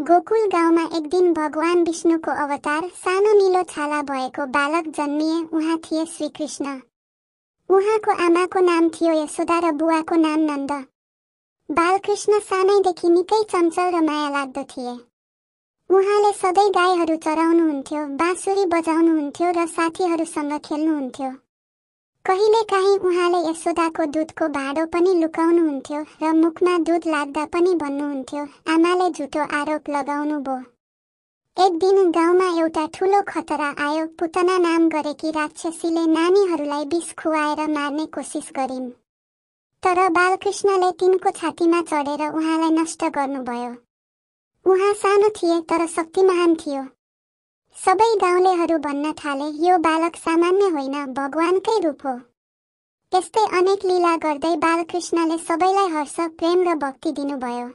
गोकुल गाउँमा एक दिन भगवान विष्णुको अवतार सानो नीलो छाला भएको बालक जन्मिए। उहाँ थिए श्रीकृष्ण। उहाँको आमाको नाम थियो यशोदा र बुवाको नाम नन्द। बालकृष्ण सानैदेखि निकै चञ्चल र माया लाग्दो थिए। उहाँले सधैँ गाईहरू चराउनुहुन्थ्यो, बाँसुरी बजाउनुहुन्थ्यो र साथीहरूसँग खेल्नुहुन्थ्यो। कहिलेकाहीँ उहाँले यशोदाको दुधको भाँडो पनि लुकाउनुहुन्थ्यो र मुखमा दुध लाग्दा पनि भन्नुहुन्थ्यो, आमाले झुटो आरोप लगाउनु भो। एक दिन गाउँमा एउटा ठुलो खतरा आयो। पुतना नाम गरेकी राक्षसीले नानीहरूलाई विष खुवाएर मार्ने कोसिस गरिन्। तर बालकृष्णले तिनको छातीमा चढेर उहाँलाई नष्ट गर्नुभयो। उहाँ सानो थिए तर शक्तिमान थियो। सबै गाउँलेहरू भन्न थाले, यो बालक सामान्य होइन, भगवानकै रूप हो। यस्तै अनेक लीला गर्दै बालकृष्णले सबैलाई हर्ष, प्रेम र भक्ति दिनुभयो।